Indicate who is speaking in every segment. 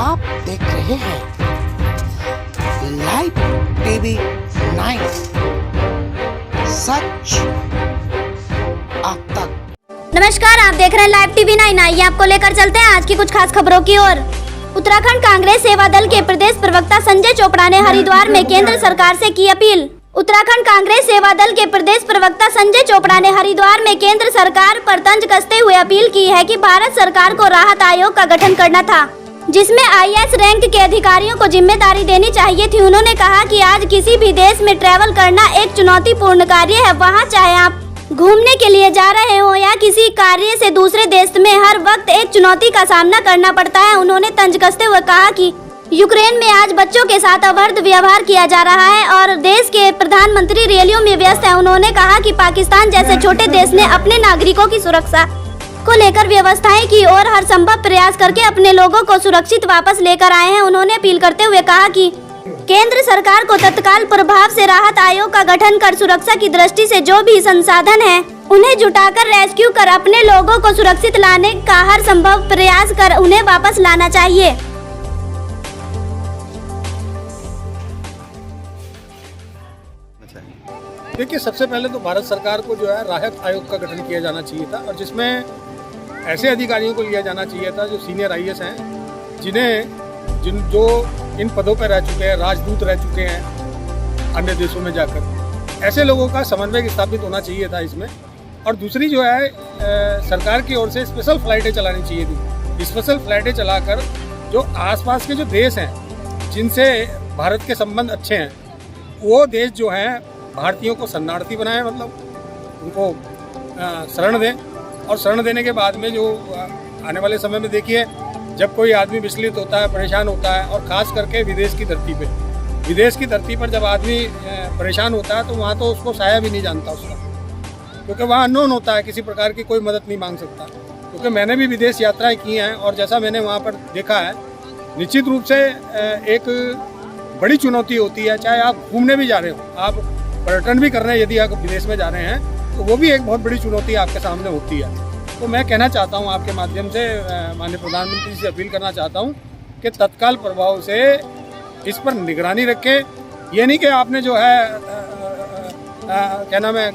Speaker 1: आप देख रहे हैं लाइव टीवी 9, सच आप तक।
Speaker 2: नमस्कार, आप देख रहे हैं लाइव टीवी 9। आइए आपको लेकर चलते हैं आज की कुछ खास खबरों की ओर। उत्तराखंड कांग्रेस सेवा दल के प्रदेश प्रवक्ता संजय चोपड़ा ने हरिद्वार में केंद्र सरकार से की अपील। उत्तराखंड कांग्रेस सेवा दल के प्रदेश प्रवक्ता संजय चोपड़ा ने हरिद्वार में केंद्र सरकार पर तंज कसते हुए अपील की है कि भारत सरकार को राहत आयोग का गठन करना था, जिसमें IAS रैंक के अधिकारियों को जिम्मेदारी देनी चाहिए थी। उन्होंने कहा कि आज किसी भी देश में ट्रैवल करना एक चुनौतीपूर्ण कार्य है। वहाँ चाहे आप घूमने के लिए जा रहे हो या किसी कार्य से दूसरे देश में, हर वक्त एक चुनौती का सामना करना पड़ता है। उन्होंने तंज कसते हुए कहा कि यूक्रेन में आज बच्चों के साथ अभद्र व्यवहार किया जा रहा है और देश के प्रधानमंत्री रैलियों में व्यस्त हैं। उन्होंने कहा कि पाकिस्तान जैसे छोटे देश ने अपने नागरिकों की सुरक्षा को लेकर व्यवस्थाएं की और हर संभव प्रयास करके अपने लोगों को सुरक्षित वापस लेकर आए हैं। उन्होंने अपील करते हुए कहा कि केंद्र सरकार को तत्काल प्रभाव से राहत आयोग का गठन कर सुरक्षा की दृष्टि से जो भी संसाधन है उन्हें जुटाकर रेस्क्यू कर अपने लोगों को सुरक्षित लाने का हर संभव प्रयास कर उन्हें वापस लाना चाहिए।
Speaker 3: देखिए, सबसे पहले तो भारत सरकार को जो है राहत आयोग का गठन किया जाना चाहिए था और जिसमें ऐसे अधिकारियों को लिया जाना चाहिए था जो सीनियर IAS हैं, जो इन पदों पर रह चुके हैं, राजदूत रह चुके हैं अन्य देशों में जाकर। ऐसे लोगों का समन्वय स्थापित होना चाहिए था इसमें। और दूसरी जो है सरकार की ओर से स्पेशल फ्लाइटें चलानी चाहिए थी। स्पेशल फ्लाइटें चलाकर जो आसपास के जो देश हैं जिनसे भारत के संबंध अच्छे हैं, वो देश जो हैं भारतीयों को शरणार्थी बनाएं, मतलब उनको शरण दें। और शरण देने के बाद में जो आने वाले समय में देखिए, जब कोई आदमी विचलित होता है, परेशान होता है, और ख़ास करके विदेश की धरती पर जब आदमी परेशान होता है तो वहाँ तो उसको साया भी नहीं जानता उसका, क्योंकि वहाँ अननोन होता है, किसी प्रकार की कोई मदद नहीं मांग सकता। क्योंकि मैंने भी विदेश यात्राएँ की हैं और जैसा मैंने वहाँ पर देखा है, निश्चित रूप से एक बड़ी चुनौती होती है। चाहे आप घूमने भी जा रहे हो, आप पर्यटन भी कर रहे हैं, यदि आप विदेश में जा रहे हैं तो वो भी एक बहुत बड़ी चुनौती आपके सामने होती है। तो मैं कहना चाहता हूँ आपके माध्यम से, माननीय प्रधानमंत्री से अपील करना चाहता हूँ कि तत्काल प्रभाव से इस पर निगरानी रखें। ये नहीं कि आपने जो है क्या नाम है,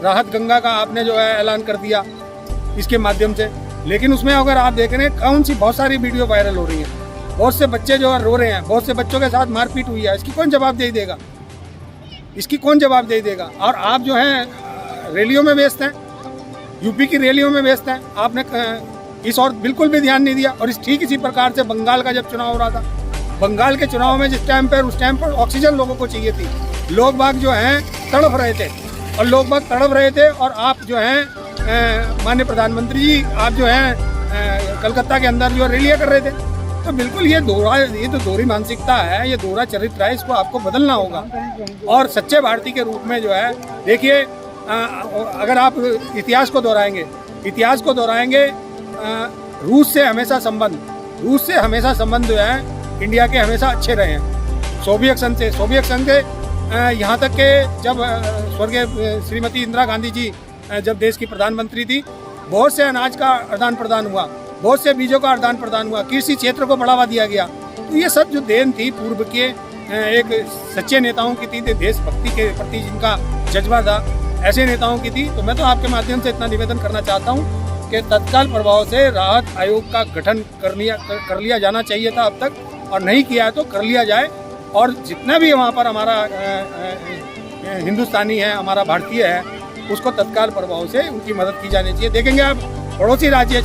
Speaker 3: राहत गंगा का आपने जो है ऐलान कर दिया इसके माध्यम से, लेकिन उसमें अगर आप देख रहे हैं कौन सी बहुत सारी वीडियो वायरल हो रही हैं, बहुत से बच्चे जो है रो रहे हैं, बहुत से बच्चों के साथ मारपीट हुई है। इसकी कौन जवाबदेही देगा? और आप जो हैं रैलियों में व्यस्त हैं, यूपी की रैलियों में व्यस्त हैं। आपने इस और बिल्कुल भी ध्यान नहीं दिया। और इसी प्रकार से बंगाल का जब चुनाव हो रहा था, बंगाल के चुनाव में उस टाइम पर ऑक्सीजन लोगों को चाहिए थी, लोग बाग जो हैं तड़प रहे थे और आप जो हैं माननीय प्रधानमंत्री जी, आप जो हैं कलकत्ता के अंदर जो रैलियाँ कर रहे थे। तो बिल्कुल ये तो दोहरी मानसिकता है, ये दोहरा चरित्र है, इसको आपको बदलना होगा। और सच्चे भारतीय के रूप में जो है, देखिए, अगर आप इतिहास को दोहराएंगे, रूस से हमेशा संबंध जो है इंडिया के हमेशा अच्छे रहे हैं। सोवियत संघ से यहाँ तक के जब स्वर्गीय श्रीमती इंदिरा गांधी जी जब देश की प्रधानमंत्री थी, बहुत से अनाज का आदान प्रदान हुआ, बहुत से बीजों का आदान प्रदान हुआ, कृषि क्षेत्र को बढ़ावा दिया गया। तो ये सब जो देन थी पूर्व के एक सच्चे नेताओं की थी, देशभक्ति के प्रति जिनका जज्बा था, ऐसे नेताओं की थी। तो मैं तो आपके माध्यम से इतना निवेदन करना चाहता हूँ कि तत्काल प्रभाव से राहत आयोग का गठन कर लिया जाना चाहिए था अब तक, और नहीं किया है तो कर लिया जाए। और जितना भी वहाँ पर हमारा हिंदुस्तानी है, हमारा भारतीय है, उसको तत्काल प्रभाव से उनकी मदद की जानी चाहिए। देखेंगे आप पड़ोसी राज्य